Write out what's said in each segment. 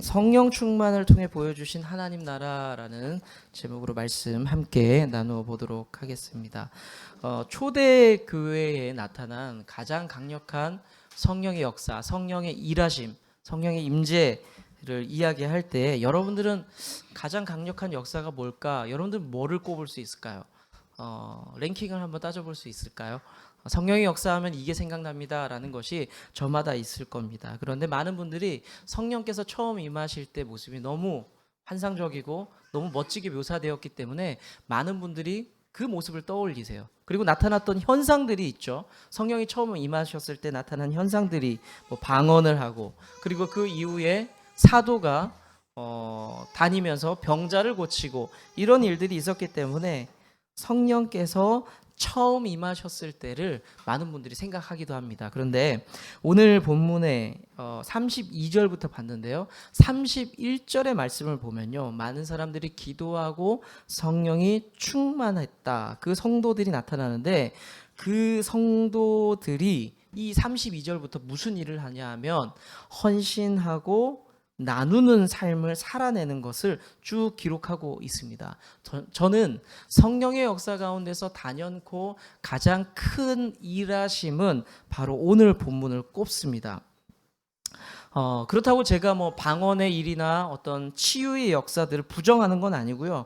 성령 충만을 통해 보여주신 하나님 나라라는 제목으로 말씀 함께 나누어 보도록 하겠습니다. 초대 교회에 나타난 가장 강력한 성령의 역사, 성령의 일하심, 성령의 임재를 이야기할 때 여러분들은 가장 강력한 역사가 뭘까? 여러분들은 뭐를 꼽을 수 있을까요? 랭킹을 한번 따져볼 수 있을까요? 성령의 역사하면 이게 생각납니다라는 것이 저마다 있을 겁니다. 그런데 많은 분들이 성령께서 처음 임하실 때 모습이 너무 환상적이고 너무 멋지게 묘사되었기 때문에 많은 분들이 그 모습을 떠올리세요. 그리고 나타났던 현상들이 있죠. 성령이 처음 임하셨을 때 나타난 현상들이 방언을 하고, 그리고 그 이후에 사도가 다니면서 병자를 고치고 이런 일들이 있었기 때문에 성령께서 처음 임하셨을 때를 많은 분들이 생각하기도 합니다. 그런데 오늘 본문에 32절부터 봤는데요. 31절의 말씀을 보면요, 많은 사람들이 기도하고 성령이 충만했다, 그 성도들이 나타나는데, 그 성도들이 이 32절부터 무슨 일을 하냐 하면 헌신하고 나누는 삶을 살아내는 것을 쭉 기록하고 있습니다. 저는 성령의 역사 가운데서 단연코 가장 큰 일하심은 바로 오늘 본문을 꼽습니다. 그렇다고 제가 방언의 일이나 어떤 치유의 역사들을 부정하는 건 아니고요.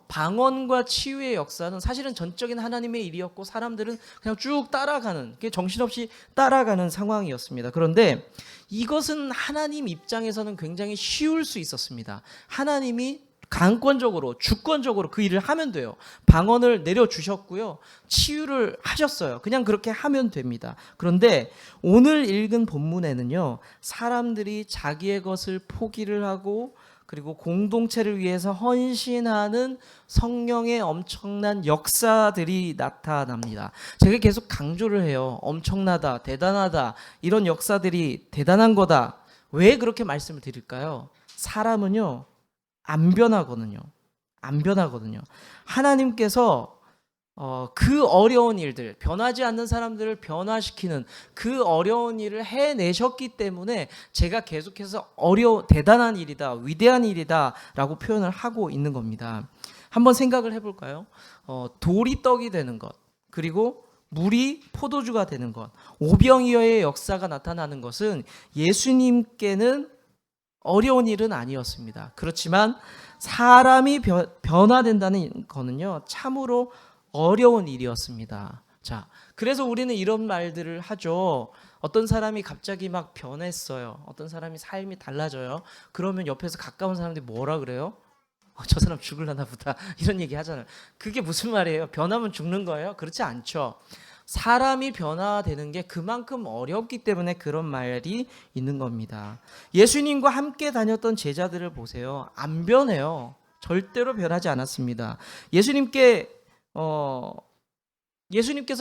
방언과 치유의 역사는 사실은 전적인 하나님의 일이었고 사람들은 그냥 쭉 따라가는, 정신없이 따라가는 상황이었습니다. 그런데 이것은 하나님 입장에서는 굉장히 쉬울 수 있었습니다. 하나님이 강권적으로, 주권적으로 그 일을 하면 돼요. 방언을 내려주셨고요, 치유를 하셨어요. 그냥 그렇게 하면 됩니다. 그런데 오늘 읽은 본문에는요, 사람들이 자기의 것을 포기를 하고 그리고 공동체를 위해서 헌신하는 성령의 엄청난 역사들이 나타납니다. 제가 계속 강조를 해요. 엄청나다, 대단하다, 이런 역사들이 대단한 거다. 왜 그렇게 말씀을 드릴까요? 사람은요, 안 변하거든요. 안 변하거든요. 하나님께서 그 어려운 일들, 변하지 않는 사람들을 변화시키는 그 어려운 일을 해내셨기 때문에 제가 계속해서 대단한 일이다, 위대한 일이다 라고 표현을 하고 있는 겁니다. 한번 생각을 해볼까요? 돌이 떡이 되는 것, 그리고 물이 포도주가 되는 것, 오병이어의 역사가 나타나는 것은 예수님께는 어려운 일은 아니었습니다. 그렇지만 사람이 변화된다는 거는요, 참으로 어려운 일이었습니다. 자, 그래서 우리는 이런 말들을 하죠. 어떤 사람이 갑자기 막 변했어요. 어떤 사람이 삶이 달라져요. 그러면 옆에서 가까운 사람들이 뭐라 그래요? 저 사람 죽을라나 보다, 이런 얘기 하잖아요. 그게 무슨 말이에요? 변하면 죽는 거예요? 그렇지 않죠. 사람이 변화되는 게 그만큼 어렵기 때문에 그런 말이 있는 겁니다. 예수님과 함께 다녔던 제자들을 보세요. 안 변해요. 절대로 변하지 않았습니다. 예수님께서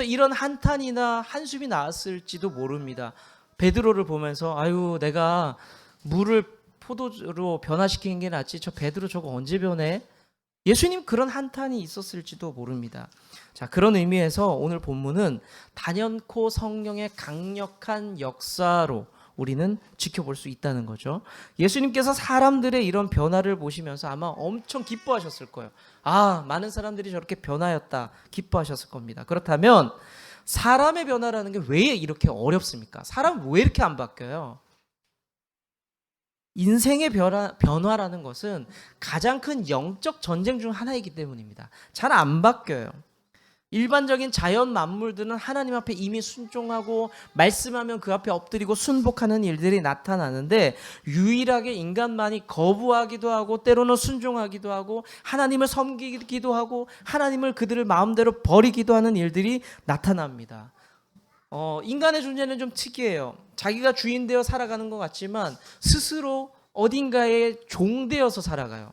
이런 한탄이나 한숨이 나왔을지도 모릅니다. 베드로를 보면서 아유, 내가 물을 포도주로 변화시키는 게 낫지, 저 베드로 저거 언제 변해? 예수님 그런 한탄이 있었을지도 모릅니다. 자, 그런 의미에서 오늘 본문은 단연코 성령의 강력한 역사로 우리는 지켜볼 수 있다는 거죠. 예수님께서 사람들의 이런 변화를 보시면서 아마 엄청 기뻐하셨을 거예요. 아, 많은 사람들이 저렇게 변하였다, 기뻐하셨을 겁니다. 그렇다면 사람의 변화라는 게 왜 이렇게 어렵습니까? 사람 왜 이렇게 안 바뀌어요? 인생의 변화라는 것은 가장 큰 영적 전쟁 중 하나이기 때문입니다. 잘 안 바뀌어요. 일반적인 자연 만물들은 하나님 앞에 이미 순종하고 말씀하면 그 앞에 엎드리고 순복하는 일들이 나타나는데, 유일하게 인간만이 거부하기도 하고 때로는 순종하기도 하고 하나님을 섬기기도 하고 하나님을 그들을 마음대로 버리기도 하는 일들이 나타납니다. 인간의 존재는 좀 특이해요. 자기가 주인 되어 살아가는 것 같지만 스스로 어딘가에 종되어서 살아가요.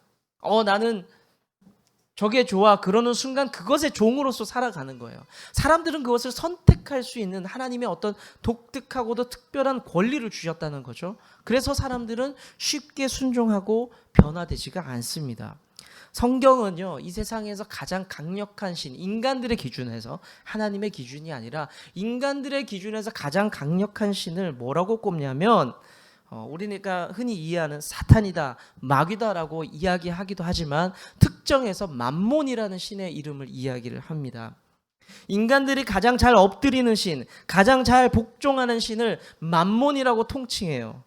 나는 저게 좋아, 그러는 순간 그것의 종으로서 살아가는 거예요. 사람들은 그것을 선택할 수 있는 하나님의 어떤 독특하고도 특별한 권리를 주셨다는 거죠. 그래서 사람들은 쉽게 순종하고 변화되지가 않습니다. 성경은요, 이 세상에서 가장 강력한 신, 인간들의 기준에서, 하나님의 기준이 아니라 인간들의 기준에서 가장 강력한 신을 뭐라고 꼽냐면 우리가 흔히 이해하는 사탄이다, 마귀다라고 이야기하기도 하지만 특정해서 맘몬이라는 신의 이름을 이야기를 합니다. 인간들이 가장 잘 엎드리는 신, 가장 잘 복종하는 신을 맘몬이라고 통칭해요.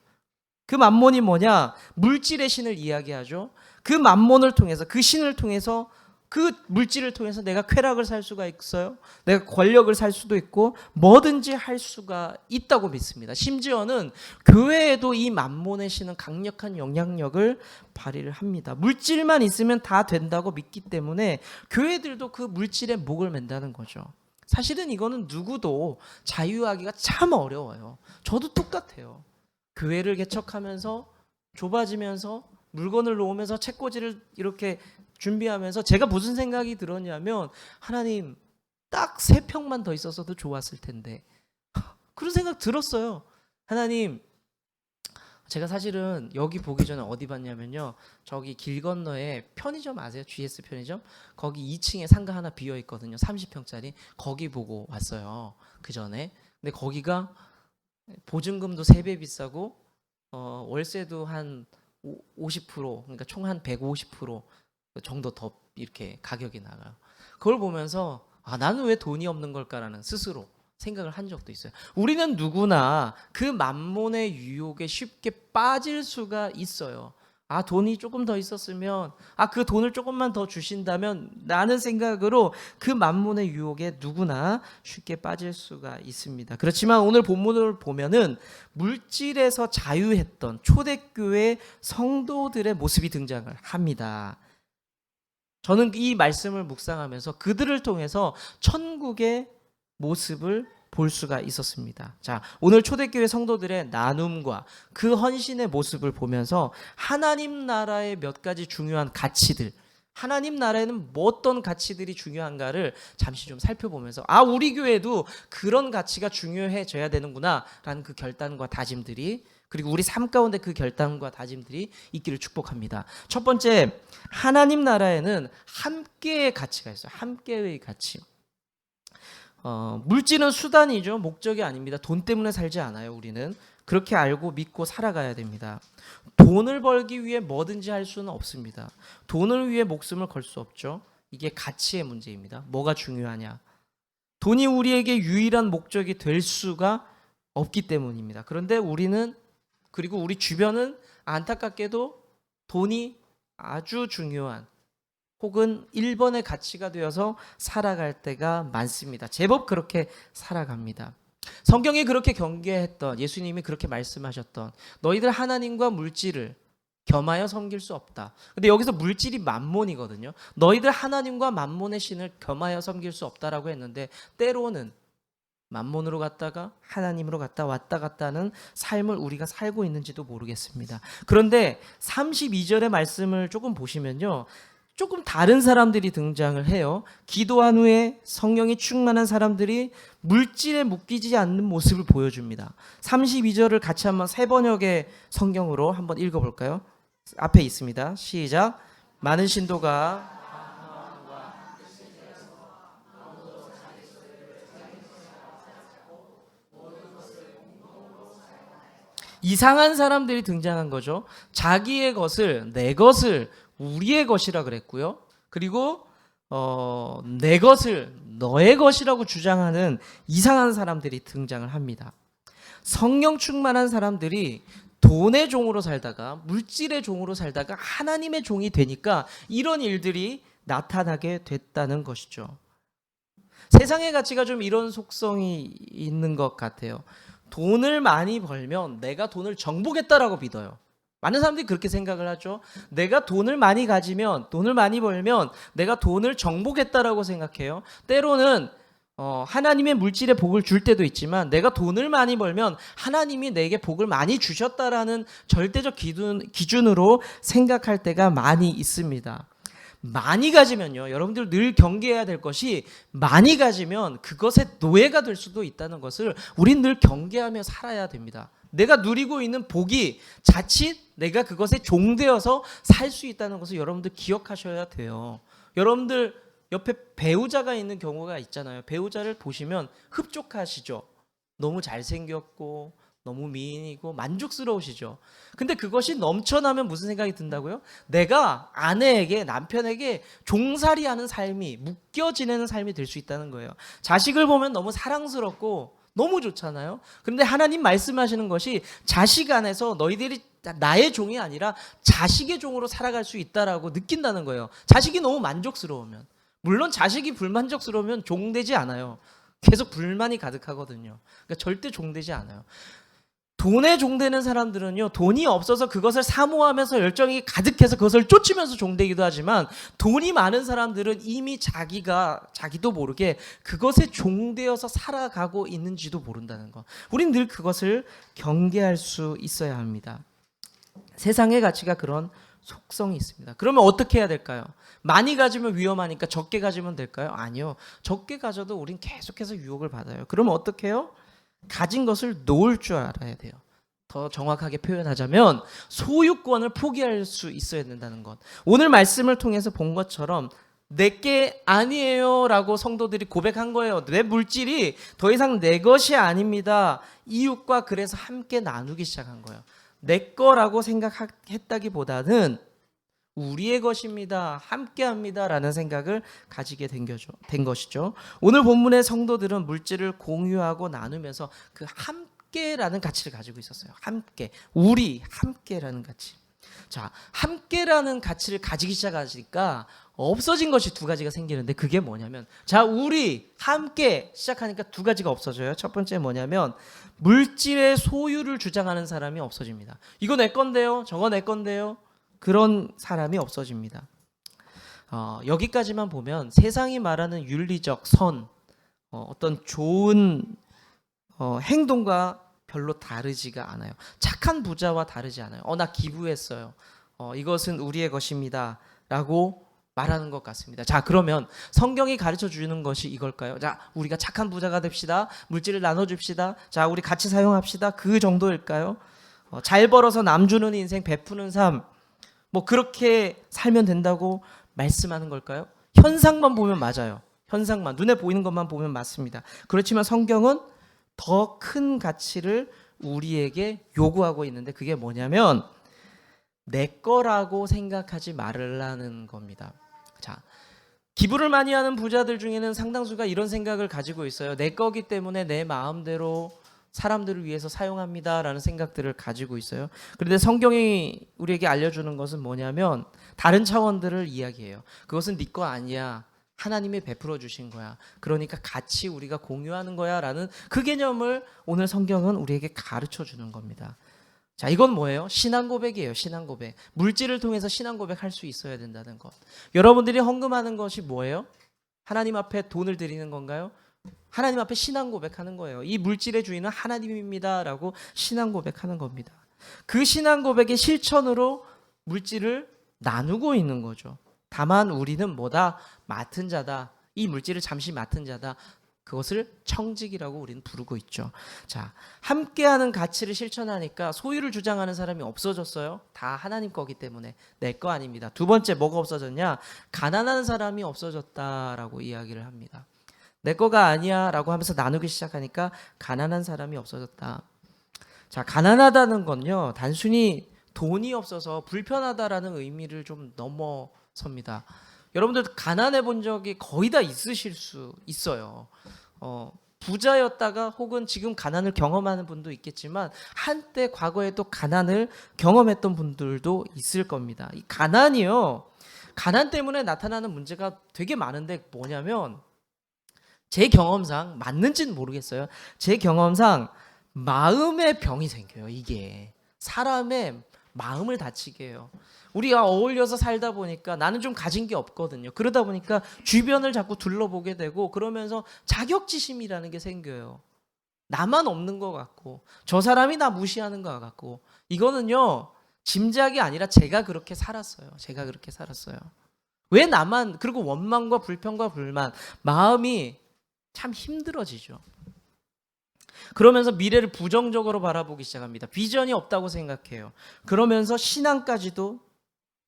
그 맘몬이 뭐냐? 물질의 신을 이야기하죠. 그 맘몬을 통해서, 그 신을 통해서, 그 물질을 통해서 내가 쾌락을 살 수가 있어요. 내가 권력을 살 수도 있고 뭐든지 할 수가 있다고 믿습니다. 심지어는 교회에도 이 맘몬의 신은 강력한 영향력을 발휘를 합니다. 물질만 있으면 다 된다고 믿기 때문에 교회들도 그 물질에 목을 맨다는 거죠. 사실은 이거는 누구도 자유하기가 참 어려워요. 저도 똑같아요. 교회를 개척하면서 좁아지면서 물건을 놓으면서 책꽂이를 이렇게 준비하면서 제가 무슨 생각이 들었냐면 하나님 딱 3평만 더 있었어도 좋았을 텐데 그런 생각 들었어요. 하나님 제가 사실은 여기 보기 전에 어디 봤냐면요. 저기 길 건너에 편의점 아세요? GS 편의점? 거기 2층에 상가 하나 비어 있거든요. 30평짜리. 거기 보고 왔어요. 그 전에. 근데 거기가 보증금도 3배 비싸고 월세도 한 50% 그러니까 총 한 150% 정도 더 이렇게 가격이 나가요. 그걸 보면서 나는 왜 돈이 없는 걸까라는 스스로 생각을 한 적도 있어요. 우리는 누구나 그 맘몬의 유혹에 쉽게 빠질 수가 있어요. 돈이 조금 더 있었으면, 그 돈을 조금만 더 주신다면 라는 생각으로 그 맘몬의 유혹에 누구나 쉽게 빠질 수가 있습니다. 그렇지만 오늘 본문을 보면은 물질에서 자유했던 초대교회 성도들의 모습이 등장을 합니다. 저는 이 말씀을 묵상하면서 그들을 통해서 천국의 모습을 볼 수가 있었습니다. 자, 오늘 초대교회 성도들의 나눔과 그 헌신의 모습을 보면서 하나님 나라의 몇 가지 중요한 가치들, 하나님 나라에는 뭐 어떤 가치들이 중요한가를 잠시 좀 살펴보면서 우리 교회도 그런 가치가 중요해져야 되는구나 라는 그 결단과 다짐들이, 그리고 우리 삶 가운데 그 결단과 다짐들이 있기를 축복합니다. 첫 번째, 하나님 나라에는 함께의 가치가 있어요. 함께의 가치. 물질은 수단이죠. 목적이 아닙니다. 돈 때문에 살지 않아요. 우리는 그렇게 알고 믿고 살아가야 됩니다. 돈을 벌기 위해 뭐든지 할 수는 없습니다. 돈을 위해 목숨을 걸 수 없죠. 이게 가치의 문제입니다. 뭐가 중요하냐? 돈이 우리에게 유일한 목적이 될 수가 없기 때문입니다. 그런데 우리는, 그리고 우리 주변은 안타깝게도 돈이 아주 중요한 혹은 1번의 가치가 되어서 살아갈 때가 많습니다. 제법 그렇게 살아갑니다. 성경이 그렇게 경계했던, 예수님이 그렇게 말씀하셨던, 너희들 하나님과 물질을 겸하여 섬길 수 없다. 근데 여기서 물질이 맘몬이거든요. 너희들 하나님과 맘몬의 신을 겸하여 섬길 수 없다라고 했는데 때로는 맘몬으로 갔다가 하나님으로 갔다 왔다 갔다 하는 삶을 우리가 살고 있는지도 모르겠습니다. 그런데 32절의 말씀을 조금 보시면요, 조금 다른 사람들이 등장을 해요. 기도한 후에 성령이 충만한 사람들이 물질에 묶이지 않는 모습을 보여줍니다. 32절을 같이 한번 새 번역의 성경으로 한번 읽어볼까요? 앞에 있습니다. 시작. 많은 신도가 이상한 사람들이 등장한 거죠. 자기의 것을, 내 것을 우리의 것이라 그랬고요. 그리고 내 것을 너의 것이라고 주장하는 이상한 사람들이 등장을 합니다. 성령 충만한 사람들이 돈의 종으로 살다가 물질의 종으로 살다가 하나님의 종이 되니까 이런 일들이 나타나게 됐다는 것이죠. 세상의 가치가 좀 이런 속성이 있는 것 같아요. 돈을 많이 벌면 내가 돈을 정복했다라고 믿어요. 많은 사람들이 그렇게 생각을 하죠. 내가 돈을 많이 가지면, 돈을 많이 벌면 내가 돈을 정복했다라고 생각해요. 때로는 하나님의 물질의 복을 줄 때도 있지만 내가 돈을 많이 벌면 하나님이 내게 복을 많이 주셨다라는 절대적 기준으로 생각할 때가 많이 있습니다. 많이 가지면요, 여러분들 늘 경계해야 될 것이, 많이 가지면 그것의 노예가 될 수도 있다는 것을 우린 늘 경계하며 살아야 됩니다. 내가 누리고 있는 복이 자칫 내가 그것에 종되어서 살 수 있다는 것을 여러분들 기억하셔야 돼요. 여러분들 옆에 배우자가 있는 경우가 있잖아요. 배우자를 보시면 흡족하시죠. 너무 잘생겼고 너무 미인이고 만족스러우시죠. 근데 그것이 넘쳐나면 무슨 생각이 든다고요? 내가 아내에게, 남편에게 종살이하는 삶이, 묶여 지내는 삶이 될 수 있다는 거예요. 자식을 보면 너무 사랑스럽고 너무 좋잖아요. 그런데 하나님 말씀하시는 것이 자식 안에서 너희들이 나의 종이 아니라 자식의 종으로 살아갈 수 있다라고 느낀다는 거예요. 자식이 너무 만족스러우면. 물론 자식이 불만족스러우면 종되지 않아요. 계속 불만이 가득하거든요. 그러니까 절대 종되지 않아요. 돈에 종되는 사람들은요, 돈이 없어서 그것을 사모하면서 열정이 가득해서 그것을 쫓으면서 종되기도 하지만, 돈이 많은 사람들은 이미 자기도 모르게 그것에 종되어서 살아가고 있는지도 모른다는 것. 우린 늘 그것을 경계할 수 있어야 합니다. 세상의 가치가 그런 속성이 있습니다. 그러면 어떻게 해야 될까요? 많이 가지면 위험하니까 적게 가지면 될까요? 아니요. 적게 가져도 우린 계속해서 유혹을 받아요. 그러면 어떻게 해요? 가진 것을 놓을 줄 알아야 돼요. 더 정확하게 표현하자면 소유권을 포기할 수 있어야 된다는 것. 오늘 말씀을 통해서 본 것처럼 내게 아니에요 라고 성도들이 고백한 거예요. 내 물질이 더 이상 내 것이 아닙니다. 이웃과 그래서 함께 나누기 시작한 거예요. 내 거라고 생각했다기보다는 우리의 것입니다. 함께합니다. 라는 생각을 가지게 된 것이죠. 오늘 본문의 성도들은 물질을 공유하고 나누면서 그 함께라는 가치를 가지고 있었어요. 함께. 우리 함께라는 가치. 자, 함께라는 가치를 가지기 시작하니까 없어진 것이 두 가지가 생기는데 그게 뭐냐면, 자, 우리 함께 시작하니까 두 가지가 없어져요. 첫 번째 뭐냐면 물질의 소유를 주장하는 사람이 없어집니다. 이거 내 건데요. 저거 내 건데요. 그런 사람이 없어집니다. 여기까지만 보면 세상이 말하는 윤리적 선, 어떤 좋은 행동과 별로 다르지가 않아요. 착한 부자와 다르지 않아요. 나 기부했어요. 이것은 우리의 것입니다. 라고 말하는 것 같습니다. 자, 그러면 성경이 가르쳐 주는 것이 이걸까요? 자, 우리가 착한 부자가 됩시다. 물질을 나눠줍시다. 자, 우리 같이 사용합시다. 그 정도일까요? 잘 벌어서 남 주는 인생, 베푸는 삶, 뭐 그렇게 살면 된다고 말씀하는 걸까요? 현상만 보면 맞아요. 현상만, 눈에 보이는 것만 보면 맞습니다. 그렇지만 성경은 더 큰 가치를 우리에게 요구하고 있는데 그게 뭐냐면 내 거라고 생각하지 말라는 겁니다. 자, 기부를 많이 하는 부자들 중에는 상당수가 이런 생각을 가지고 있어요. 내 거기 때문에 내 마음대로 사람들을 위해서 사용합니다라는 생각들을 가지고 있어요. 그런데 성경이 우리에게 알려주는 것은 뭐냐면 다른 차원들을 이야기해요. 그것은 네 거 아니야. 하나님이 베풀어 주신 거야. 그러니까 같이 우리가 공유하는 거야 라는 그 개념을 오늘 성경은 우리에게 가르쳐 주는 겁니다. 자, 이건 뭐예요? 신앙 고백이에요. 신앙 고백. 물질을 통해서 신앙 고백할 수 있어야 된다는 것. 여러분들이 헌금하는 것이 뭐예요? 하나님 앞에 돈을 드리는 건가요? 하나님 앞에 신앙 고백하는 거예요. 이 물질의 주인은 하나님입니다 라고 신앙 고백하는 겁니다. 그 신앙 고백의 실천으로 물질을 나누고 있는 거죠. 다만 우리는 뭐다? 맡은 자다. 이 물질을 잠시 맡은 자다. 그것을 청직이라고 우리는 부르고 있죠. 자, 함께하는 가치를 실천하니까 소유를 주장하는 사람이 없어졌어요. 다 하나님 거기 때문에 내 거 아닙니다. 두 번째 뭐가 없어졌냐? 가난한 사람이 없어졌다라고 이야기를 합니다. 내 거가 아니야 라고 하면서 나누기 시작하니까 가난한 사람이 없어졌다. 자, 가난하다는 건요, 단순히 돈이 없어서 불편하다라는 의미를 좀 넘어섭니다. 여러분들 가난해 본 적이 거의 다 있으실 수 있어요. 부자였다가 혹은 지금 가난을 경험하는 분도 있겠지만 한때 과거에 또 가난을 경험했던 분들도 있을 겁니다. 이 가난이요, 가난 때문에 나타나는 문제가 되게 많은데 뭐냐면 제 경험상, 맞는지는 모르겠어요. 제 경험상 마음의 병이 생겨요. 이게 사람의 마음을 다치게 해요. 우리가 어울려서 살다 보니까 나는 좀 가진 게 없거든요. 그러다 보니까 주변을 자꾸 둘러보게 되고 그러면서 자격지심이라는 게 생겨요. 나만 없는 것 같고 저 사람이 나 무시하는 것 같고. 이거는요, 짐작이 아니라 제가 그렇게 살았어요. 제가 그렇게 살았어요. 왜 나만, 그리고 원망과 불평과 불만, 마음이 참 힘들어지죠. 그러면서 미래를 부정적으로 바라보기 시작합니다. 비전이 없다고 생각해요. 그러면서 신앙까지도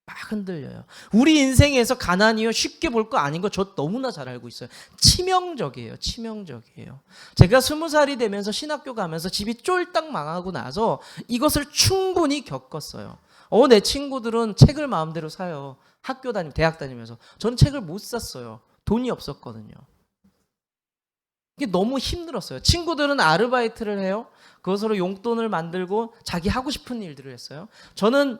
막 흔들려요. 우리 인생에서 가난이요 쉽게 볼 거 아닌 거 저 너무나 잘 알고 있어요. 치명적이에요. 치명적이에요. 제가 20살이 되면서 신학교 가면서 집이 쫄딱 망하고 나서 이것을 충분히 겪었어요. 내 친구들은 책을 마음대로 사요. 학교 다니면 대학 다니면서 저는 책을 못 샀어요. 돈이 없었거든요. 이게 너무 힘들었어요. 친구들은 아르바이트를 해요. 그것으로 용돈을 만들고 자기 하고 싶은 일들을 했어요. 저는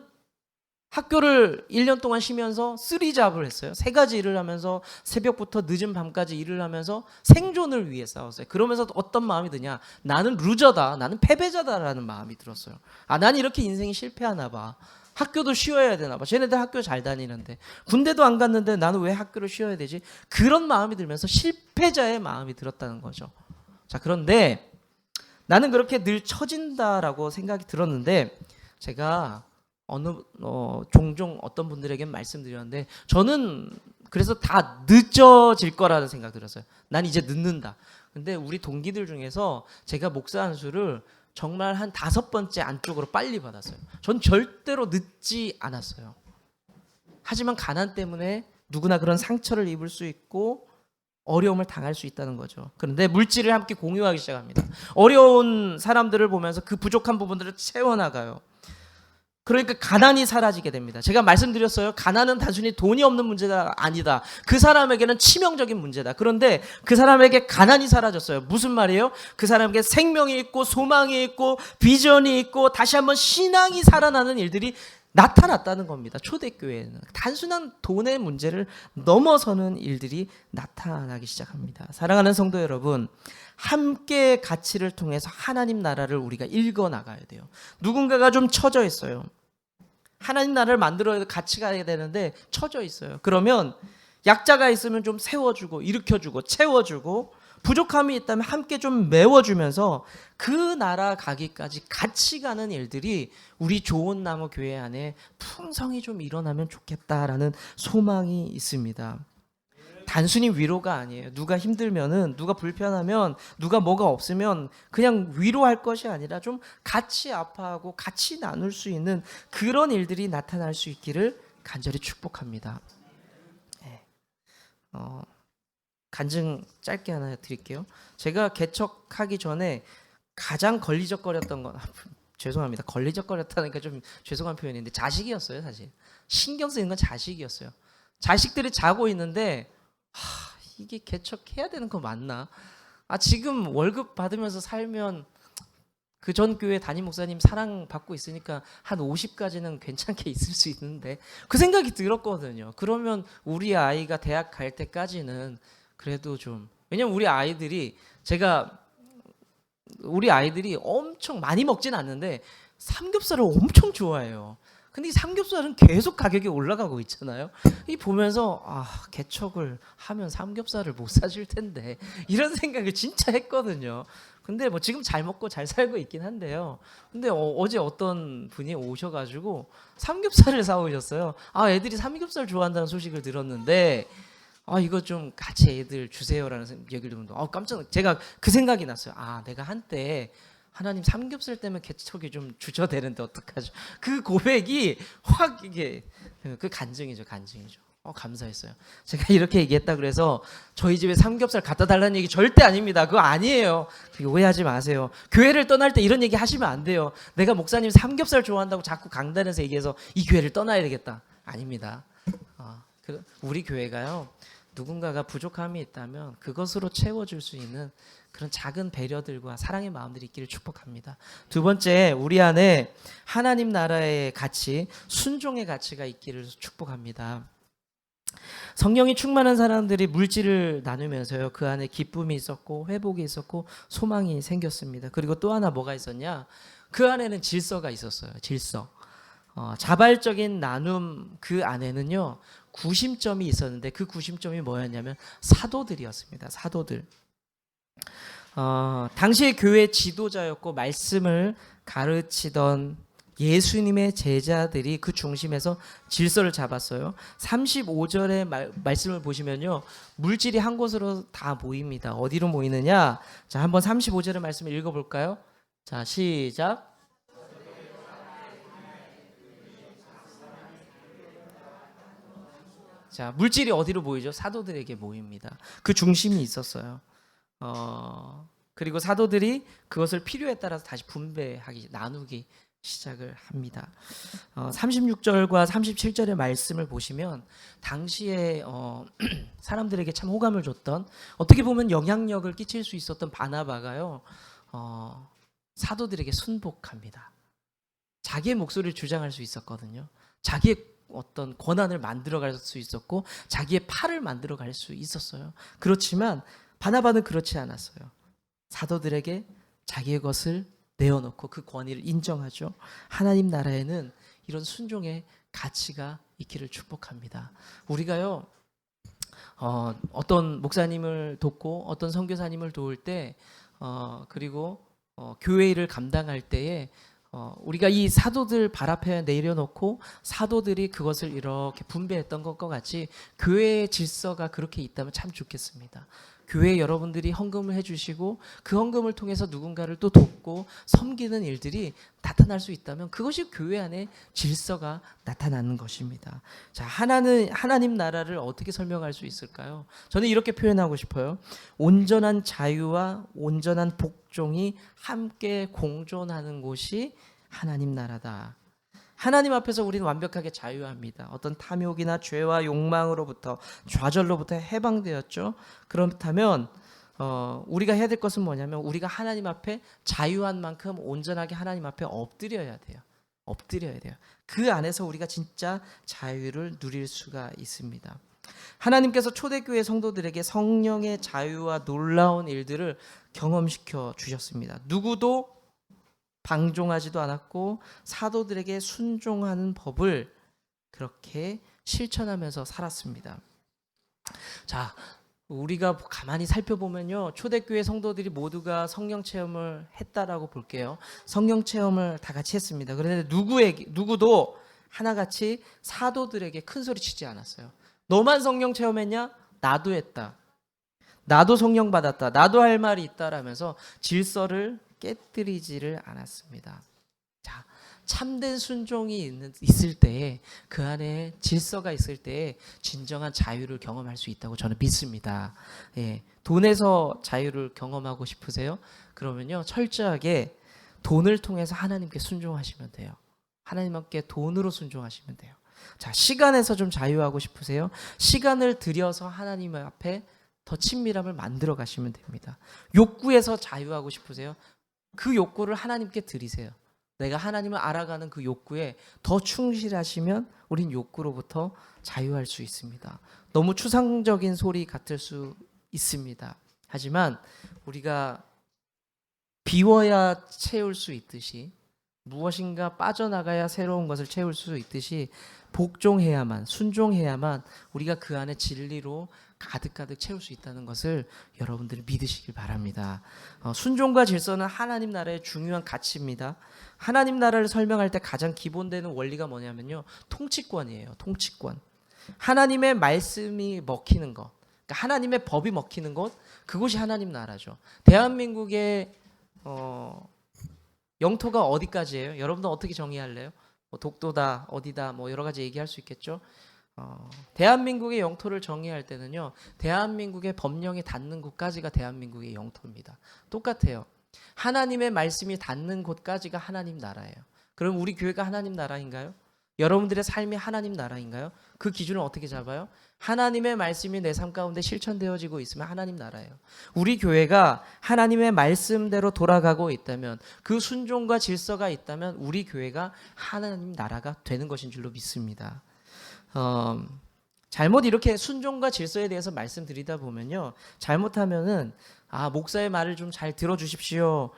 학교를 1년 동안 쉬면서 쓰리잡을 했어요. 3가지 일을 하면서 새벽부터 늦은 밤까지 일을 하면서 생존을 위해 싸웠어요. 그러면서 어떤 마음이 드냐? 나는 루저다. 나는 패배자다라는 마음이 들었어요. 난 이렇게 인생이 실패하나 봐. 학교도 쉬어야 되나 봐. 쟤네들 학교 잘 다니는데. 군대도 안 갔는데 나는 왜 학교를 쉬어야 되지? 그런 마음이 들면서 실패자의 마음이 들었다는 거죠. 자, 그런데 나는 그렇게 늘 처진다라고 생각이 들었는데 제가 종종 어떤 분들에게 말씀드렸는데 저는 그래서 다 늦어질 거라는 생각 들었어요. 난 이제 늦는다. 근데 우리 동기들 중에서 제가 목사 안수를 정말 한 5번째 안쪽으로 빨리 받았어요. 전 절대로 늦지 않았어요. 하지만 가난 때문에 누구나 그런 상처를 입을 수 있고 어려움을 당할 수 있다는 거죠. 그런데 물질을 함께 공유하기 시작합니다. 어려운 사람들을 보면서 그 부족한 부분들을 채워나가요. 그러니까 가난이 사라지게 됩니다. 제가 말씀드렸어요. 가난은 단순히 돈이 없는 문제가 아니다. 그 사람에게는 치명적인 문제다. 그런데 그 사람에게 가난이 사라졌어요. 무슨 말이에요? 그 사람에게 생명이 있고 소망이 있고 비전이 있고 다시 한번 신앙이 살아나는 일들이 나타났다는 겁니다. 초대교회는 단순한 돈의 문제를 넘어서는 일들이 나타나기 시작합니다. 사랑하는 성도 여러분, 함께 가치를 통해서 하나님 나라를 우리가 읽어나가야 돼요. 누군가가 좀 처져 있어요. 하나님 나라를 만들어야 같이 가야 되는데 처져 있어요. 그러면 약자가 있으면 좀 세워주고 일으켜주고 채워주고 부족함이 있다면 함께 좀 메워주면서 그 나라 가기까지 같이 가는 일들이 우리 좋은 나무 교회 안에 풍성히 좀 일어나면 좋겠다라는 소망이 있습니다. 단순히 위로가 아니에요. 누가 힘들면은, 누가 불편하면, 누가 뭐가 없으면 그냥 위로할 것이 아니라 좀 같이 아파하고 같이 나눌 수 있는 그런 일들이 나타날 수 있기를 간절히 축복합니다. 네. 간증 짧게 하나 드릴게요. 제가 개척하기 전에 가장 걸리적거렸던 건 죄송합니다. 걸리적거렸다니까 좀 죄송한 표현인데 자식이었어요. 사실 신경 쓰이는 건 자식이었어요. 자식들이 자고 있는데 이게 개척해야 되는 거 맞나? 지금 월급 받으면서 살면 그 전 교회 담임 목사님 사랑 받고 있으니까 한 50까지는 괜찮게 있을 수 있는데 그 생각이 들었거든요. 그러면 우리 아이가 대학 갈 때까지는 그래도 좀, 왜냐면 우리 아이들이 엄청 많이 먹진 않는데 삼겹살을 엄청 좋아해요. 근데 이 삼겹살은 계속 가격이 올라가고 있잖아요. 이 보면서 개척을 하면 삼겹살을 못 사줄 텐데 이런 생각을 진짜 했거든요. 근데 뭐 지금 잘 먹고 잘 살고 있긴 한데요. 근데 어제 어떤 분이 오셔가지고 삼겹살을 사오셨어요. 애들이 삼겹살 좋아한다는 소식을 들었는데 이거 좀 같이 애들 주세요라는 얘기를 듣는데 깜짝 제가 그 생각이 났어요. 내가 한때 하나님 삼겹살 때문에 개척이 좀 주저되는데 어떡하죠? 그 고백이 확 이게 그 간증이죠. 감사했어요. 제가 이렇게 얘기했다 그래서 저희 집에 삼겹살 갖다 달라는 얘기 절대 아닙니다. 그거 아니에요. 오해하지 마세요. 교회를 떠날 때 이런 얘기 하시면 안 돼요. 내가 목사님 삼겹살 좋아한다고 자꾸 강단에서 얘기해서 이 교회를 떠나야 되겠다. 아닙니다. 우리 교회가요. 누군가가 부족함이 있다면 그것으로 채워줄 수 있는 그런 작은 배려들과 사랑의 마음들이 있기를 축복합니다. 두 번째, 우리 안에 하나님 나라의 가치, 순종의 가치가 있기를 축복합니다. 성령이 충만한 사람들이 물질을 나누면서요, 그 안에 기쁨이 있었고 회복이 있었고 소망이 생겼습니다. 그리고 또 하나 뭐가 있었냐? 그 안에는 질서가 있었어요. 질서. 자발적인 나눔 그 안에는요 구심점이 있었는데 그 구심점이 뭐였냐면 사도들이었습니다. 사도들. 당시의 교회 지도자였고 말씀을 가르치던 예수님의 제자들이 그 중심에서 질서를 잡았어요. 35절의 말씀을 보시면요 물질이 한 곳으로 다 모입니다. 어디로 모이느냐? 자, 한번 35절의 말씀을 읽어볼까요? 자, 시작. 자, 물질이 어디로 모이죠? 사도들에게 모입니다. 그 중심이 있었어요. 그리고 사도들이 그것을 필요에 따라서 다시 분배하기, 나누기 시작을 합니다. 36절과 37절의 말씀을 보시면 당시에 사람들에게 참 호감을 줬던, 어떻게 보면 영향력을 끼칠 수 있었던 바나바가요, 사도들에게 순복합니다. 자기의 목소리를 주장할 수 있었거든요. 자기의 어떤 권한을 만들어갈 수 있었고 자기의 팔을 만들어갈 수 있었어요. 그렇지만 바나바는 그렇지 않았어요. 사도들에게 자기의 것을 내어놓고 그 권위를 인정하죠. 하나님 나라에는 이런 순종의 가치가 있기를 축복합니다. 우리가요, 어떤 목사님을 돕고 어떤 선교사님을 도울 때, 그리고 교회 일을 감당할 때에 우리가 이 사도들 발 앞에 내려놓고 사도들이 그것을 이렇게 분배했던 것과 같이 교회의 질서가 그렇게 있다면 참 좋겠습니다. 교회 여러분들이 헌금을 해주시고 그 헌금을 통해서 누군가를 또 돕고 섬기는 일들이 나타날 수 있다면 그것이 교회 안에 질서가 나타나는 것입니다. 자, 하나님 나라를 어떻게 설명할 수 있을까요? 저는 이렇게 표현하고 싶어요. 온전한 자유와 온전한 복종이 함께 공존하는 곳이 하나님 나라다. 하나님 앞에서 우리는 완벽하게 자유합니다. 어떤 탐욕이나 죄와 욕망으로부터, 좌절로부터 해방되었죠. 그렇다면 우리가 해야 될 것은 뭐냐면 우리가 하나님 앞에 자유한 만큼 온전하게 하나님 앞에 엎드려야 돼요. 엎드려야 돼요. 그 안에서 우리가 진짜 자유를 누릴 수가 있습니다. 하나님께서 초대교회 성도들에게 성령의 자유와 놀라운 일들을 경험시켜 주셨습니다. 누구도 방종하지도 않았고 사도들에게 순종하는 법을 그렇게 실천하면서 살았습니다. 자, 우리가 가만히 살펴보면요, 초대교회 성도들이 모두가 성령 체험을 했다라고 볼게요. 성령 체험을 다 같이 했습니다. 그런데 누구도 하나같이 사도들에게 큰 소리 치지 않았어요. 너만 성령 체험했냐? 나도 했다. 나도 성령 받았다. 나도 할 말이 있다라면서 질서를 깨뜨리지를 않았습니다. 자, 참된 순종이 있을 때에, 그 안에 질서가 있을 때에 진정한 자유를 경험할 수 있다고 저는 믿습니다. 예, 돈에서 자유를 경험하고 싶으세요? 그러면요, 철저하게 돈을 통해서 하나님께 순종하시면 돼요. 하나님께 돈으로 순종하시면 돼요. 자, 시간에서 좀 자유하고 싶으세요? 시간을 들여서 하나님 앞에 더 친밀함을 만들어 가시면 됩니다. 욕구에서 자유하고 싶으세요? 그 욕구를 하나님께 드리세요. 내가 하나님을 알아가는 그 욕구에 더 충실하시면 우린 욕구로부터 자유할 수 있습니다. 너무 추상적인 소리 같을 수 있습니다. 하지만 우리가 비워야 채울 수 있듯이, 무엇인가 빠져나가야 새로운 것을 채울 수 있듯이 복종해야만, 순종해야만 우리가 그 안에 진리로 가득가득 채울 수 있다는 것을 여러분들이 믿으시길 바랍니다. 순종과 질서는 하나님 나라의 중요한 가치입니다. 하나님 나라를 설명할 때 가장 기본되는 원리가 뭐냐면요, 통치권이에요. 통치권. 하나님의 말씀이 먹히는 것, 그러니까 하나님의 법이 먹히는 곳, 그곳이 하나님 나라죠. 대한민국의 영토가 어디까지예요? 여러분들 어떻게 정의할래요? 뭐 독도다, 어디다, 뭐 여러 가지 얘기할 수 있겠죠. 대한민국의 영토를 정의할 때는요, 대한민국의 법령이 닿는 곳까지가 대한민국의 영토입니다. 똑같아요. 하나님의 말씀이 닿는 곳까지가 하나님 나라예요. 그럼 우리 교회가 하나님 나라인가요? 여러분들의 삶이 하나님 나라인가요? 그 기준을 어떻게 잡아요? 하나님의 말씀이 내 삶 가운데 실천되어지고 있으면 하나님 나라예요. 우리 교회가 하나님의 말씀대로 돌아가고 있다면, 그 순종과 질서가 있다면 우리 교회가 하나님 나라가 되는 것인 줄로 믿습니다. 잘못 이렇게 순종과 질서에 대해서 말씀드리다 보면요, 잘못하면은 목사의 말을 좀 잘 들어주십시오,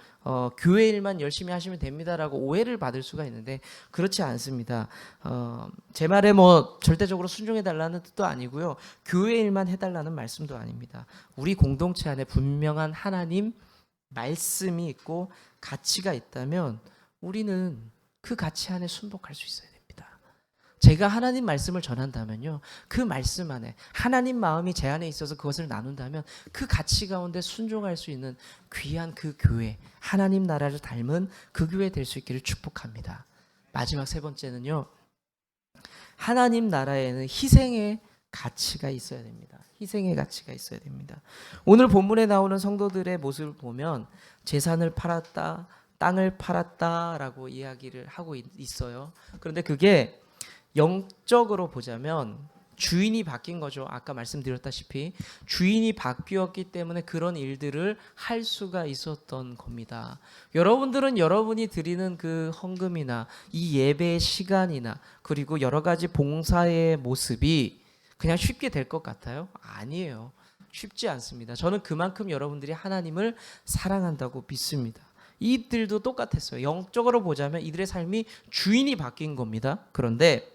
교회 일만 열심히 하시면 됩니다라고 오해를 받을 수가 있는데 그렇지 않습니다. 제 말에 뭐 절대적으로 순종해달라는 뜻도 아니고요, 교회 일만 해달라는 말씀도 아닙니다. 우리 공동체 안에 분명한 하나님 말씀이 있고 가치가 있다면 우리는 그 가치 안에 순복할 수 있어야 됩니다. 제가 하나님 말씀을 전한다면요, 그 말씀 안에 하나님 마음이 제 안에 있어서 그것을 나눈다면 그 가치 가운데 순종할 수 있는 귀한 그 교회, 하나님 나라를 닮은 그 교회 될 수 있기를 축복합니다. 마지막 세 번째는요, 하나님 나라에는 희생의 가치가 있어야 됩니다. 희생의 가치가 있어야 됩니다. 오늘 본문에 나오는 성도들의 모습을 보면 재산을 팔았다, 땅을 팔았다라고 이야기를 하고 있어요. 그런데 그게 영적으로 보자면 주인이 바뀐 거죠. 아까 말씀드렸다시피 주인이 바뀌었기 때문에 그런 일들을 할 수가 있었던 겁니다. 여러분들은 여러분이 드리는 그 헌금이나 이 예배의 시간이나 그리고 여러 가지 봉사의 모습이 그냥 쉽게 될 것 같아요? 아니에요. 쉽지 않습니다. 저는 그만큼 여러분들이 하나님을 사랑한다고 믿습니다. 이들도 똑같았어요. 영적으로 보자면 이들의 삶이 주인이 바뀐 겁니다. 그런데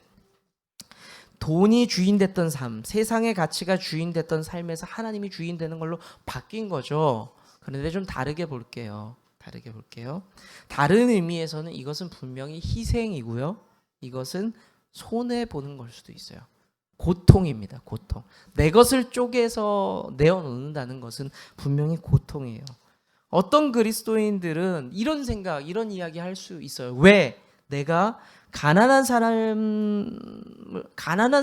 돈이 주인 됐던 삶, 세상의 가치가 주인 됐던 삶에서 하나님이 주인 되는 걸로 바뀐 거죠. 그런데 좀 다르게 볼게요. 다른 의미에서는 이것은 분명히 희생이고요. 이것은 손해 보는 걸 수도 있어요. 고통입니다. 고통. 내 것을 쪼개서 내어놓는다는 것은 분명히 고통이에요. 어떤 그리스도인들은 이런 생각, 이런 이야기 할 수 있어요. 왜 내가 가난한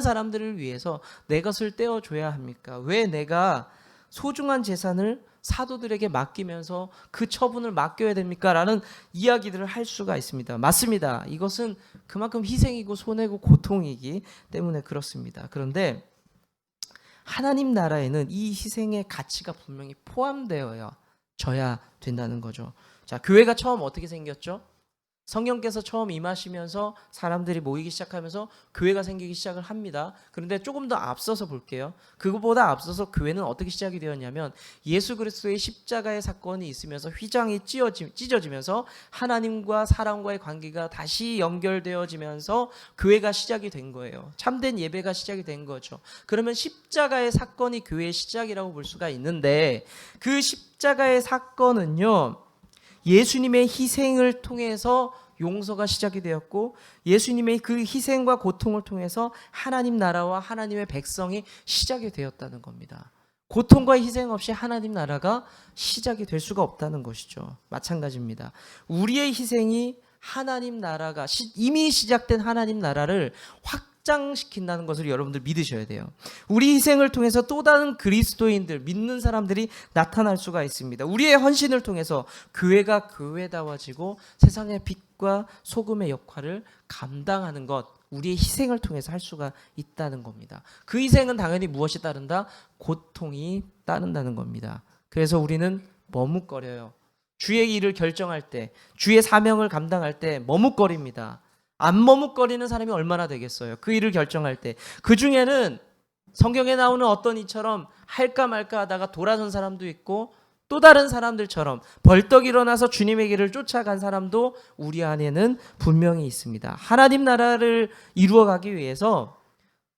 사람들을 위해서 내 것을 떼어줘야 합니까? 왜 내가 소중한 재산을 사도들에게 맡기면서 그 처분을 맡겨야 됩니까? 라는 이야기들을 할 수가 있습니다. 맞습니다. 이것은 그만큼 희생이고 손해고 고통이기 때문에 그렇습니다. 그런데 하나님 나라에는 이 희생의 가치가 분명히 포함되어야 된다는 거죠. 자, 교회가 처음 어떻게 생겼죠? 성령께서 처음 임하시면서 사람들이 모이기 시작하면서 교회가 생기기 시작을 합니다. 그런데 조금 더 앞서서 볼게요. 그거보다 앞서서 교회는 어떻게 시작이 되었냐면 예수 그리스도의 십자가의 사건이 있으면서 휘장이 찢어지면서 하나님과 사람과의 관계가 다시 연결되어지면서 교회가 시작이 된 거예요. 참된 예배가 시작이 된 거죠. 그러면 십자가의 사건이 교회의 시작이라고 볼 수가 있는데 그 십자가의 사건은요, 예수님의 희생을 통해서 용서가 시작이 되었고 예수님의 그 희생과 고통을 통해서 하나님 나라와 하나님의 백성이 시작이 되었다는 겁니다. 고통과 희생 없이 하나님 나라가 시작이 될 수가 없다는 것이죠. 마찬가지입니다. 우리의 희생이 하나님 나라가 이미 시작된 하나님 나라를 확장시킨다는 것을 여러분들 믿으셔야 돼요. 우리 희생을 통해서 또 다른 그리스도인들, 믿는 사람들이 나타날 수가 있습니다. 우리의 헌신을 통해서 교회가 교회다워지고 세상의 빛과 소금의 역할을 감당하는 것, 우리의 희생을 통해서 할 수가 있다는 겁니다. 그 희생은 당연히 무엇이 따른다? 고통이 따른다는 겁니다. 그래서 우리는 머뭇거려요. 주의 일을 결정할 때, 주의 사명을 감당할 때 머뭇거립니다. 안 머뭇거리는 사람이 얼마나 되겠어요? 그 일을 결정할 때. 그 중에는 성경에 나오는 어떤 이처럼 할까 말까 하다가 돌아선 사람도 있고 또 다른 사람들처럼 벌떡 일어나서 주님의 길을 쫓아간 사람도 우리 안에는 분명히 있습니다. 하나님 나라를 이루어가기 위해서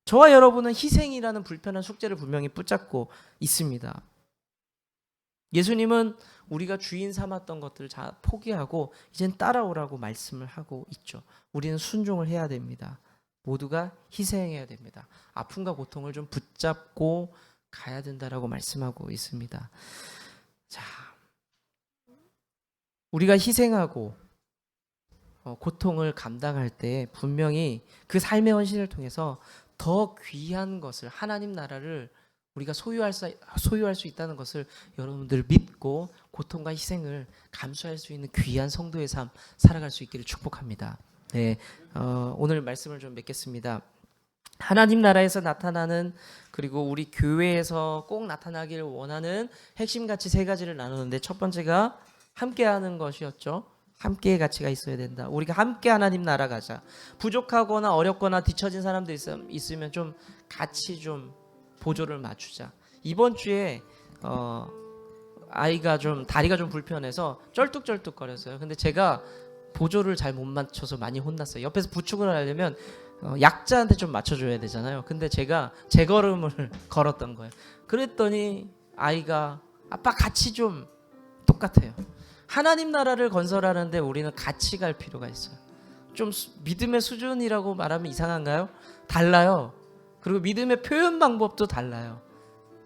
저와 여러분은 희생이라는 불편한 숙제를 분명히 붙잡고 있습니다. 예수님은 우리가 주인 삼았던 것들을 다 포기하고 이젠 따라오라고 말씀을 하고 있죠. 우리는 순종을 해야 됩니다. 모두가 희생해야 됩니다. 아픔과 고통을 좀 붙잡고 가야 된다라고 말씀하고 있습니다. 자, 우리가 희생하고 고통을 감당할 때 분명히 그 삶의 헌신을 통해서 더 귀한 것을, 하나님 나라를 우리가 소유할 수 있다는 것을 여러분들 믿고 고통과 희생을 감수할 수 있는 귀한 성도의 삶 살아갈 수 있기를 축복합니다. 네, 오늘 말씀을 좀 맺겠습니다. 하나님 나라에서 나타나는, 그리고 우리 교회에서 꼭 나타나기를 원하는 핵심 가치 세 가지를 나누는데 첫 번째가 함께하는 것이었죠. 함께의 가치가 있어야 된다. 우리가 함께 하나님 나라 가자. 부족하거나 어렵거나 뒤처진 사람들 있으면 좀 같이 좀 보조를 맞추자. 이번 주에 아이가 좀 다리가 좀 불편해서 쩔뚝쩔뚝거렸어요. 근데 제가 보조를 잘 못 맞춰서 많이 혼났어요. 옆에서 부축을 하려면 약자한테 좀 맞춰줘야 되잖아요. 근데 제가 제 걸음을 걸었던 거예요. 그랬더니 아이가 아빠 같이 좀 똑같아요. 하나님 나라를 건설하는데 우리는 같이 갈 필요가 있어요. 좀 믿음의 수준이라고 말하면 이상한가요? 달라요. 그리고 믿음의 표현 방법도 달라요.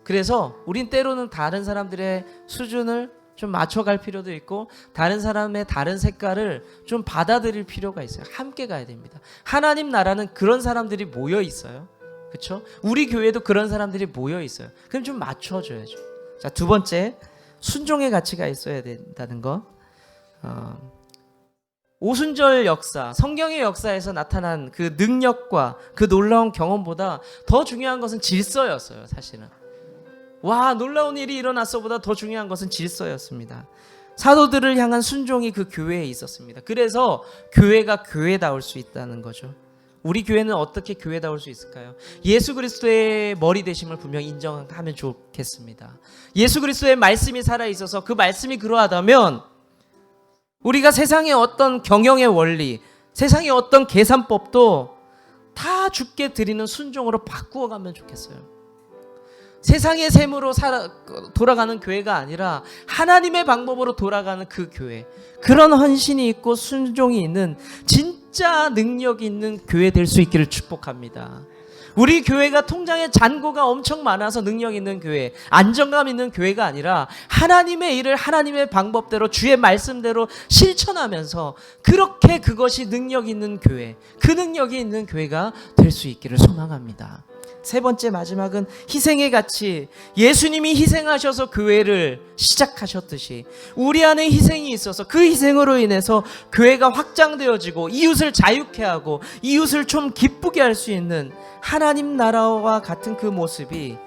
그래서 우린 때로는 다른 사람들의 수준을 좀 맞춰갈 필요도 있고 다른 사람의 다른 색깔을 좀 받아들일 필요가 있어요. 함께 가야 됩니다. 하나님 나라는 그런 사람들이 모여 있어요. 그렇죠? 우리 교회도 그런 사람들이 모여 있어요. 그럼 좀 맞춰줘야죠. 자, 두 번째, 순종의 가치가 있어야 된다는 것. 오순절 역사, 성경의 역사에서 나타난 그 능력과 그 놀라운 경험보다 더 중요한 것은 질서였어요. 사실은 와, 놀라운 일이 일어났어보다 더 중요한 것은 질서였습니다. 사도들을 향한 순종이 그 교회에 있었습니다. 그래서 교회가 교회다울 수 있다는 거죠. 우리 교회는 어떻게 교회다울 수 있을까요? 예수 그리스도의 머리 되심을 분명히 인정하면 좋겠습니다. 예수 그리스도의 말씀이 살아있어서 그 말씀이 그러하다면 우리가 세상의 어떤 경영의 원리, 세상의 어떤 계산법도 다 주께 드리는 순종으로 바꾸어가면 좋겠어요. 세상의 셈으로 돌아가는 교회가 아니라 하나님의 방법으로 돌아가는 그 교회, 그런 헌신이 있고 순종이 있는 진짜 능력이 있는 교회 될 수 있기를 축복합니다. 우리 교회가 통장에 잔고가 엄청 많아서 능력 있는 교회, 안정감 있는 교회가 아니라 하나님의 일을 하나님의 방법대로 주의 말씀대로 실천하면서 그렇게 그것이 능력 있는 교회, 그 능력이 있는 교회가 될 수 있기를 소망합니다. 세 번째, 마지막은 희생의 가치. 예수님이 희생하셔서 교회를 시작하셨듯이 우리 안에 희생이 있어서 그 희생으로 인해서 교회가 확장되어지고 이웃을 자유케 하고 이웃을 좀 기쁘게 할 수 있는 하나님 나라와 같은 그 모습이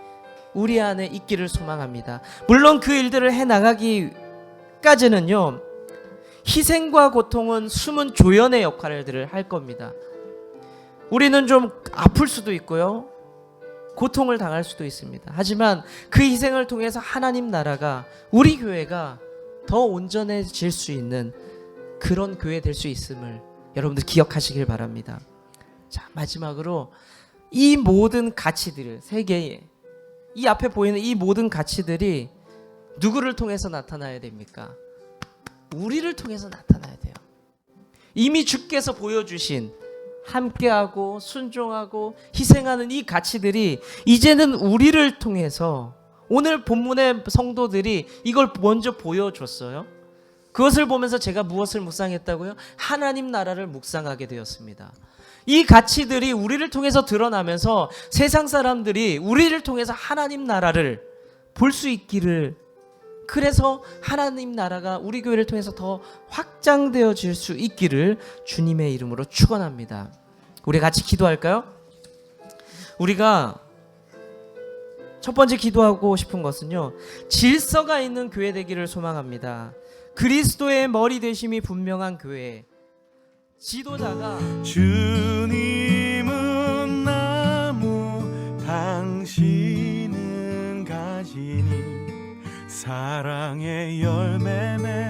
우리 안에 있기를 소망합니다. 물론 그 일들을 해나가기까지는요, 희생과 고통은 숨은 조연의 역할들을 할 겁니다. 우리는 좀 아플 수도 있고요, 고통을 당할 수도 있습니다. 하지만 그 희생을 통해서 하나님 나라가, 우리 교회가 더 온전해질 수 있는 그런 교회 될 수 있음을 여러분들 기억하시길 바랍니다. 자, 마지막으로 이 모든 가치들을, 세계에 이 앞에 보이는 이 모든 가치들이 누구를 통해서 나타나야 됩니까? 우리를 통해서 나타나야 돼요. 이미 주께서 보여주신 함께하고 순종하고 희생하는 이 가치들이 이제는 우리를 통해서, 오늘 본문의 성도들이 이걸 먼저 보여줬어요. 그것을 보면서 제가 무엇을 묵상했다고요? 하나님 나라를 묵상하게 되었습니다. 이 가치들이 우리를 통해서 드러나면서 세상 사람들이 우리를 통해서 하나님 나라를 볼 수 있기를, 그래서 하나님 나라가 우리 교회를 통해서 더 확장되어질 수 있기를 주님의 이름으로 축원합니다. 우리 같이 기도할까요? 우리가 첫 번째 기도하고 싶은 것은요, 질서가 있는 교회 되기를 소망합니다. 그리스도의 머리 되심이 분명한 교회, 지도자가 주님은 나무, 당신은 가지니 사랑의 열매 맺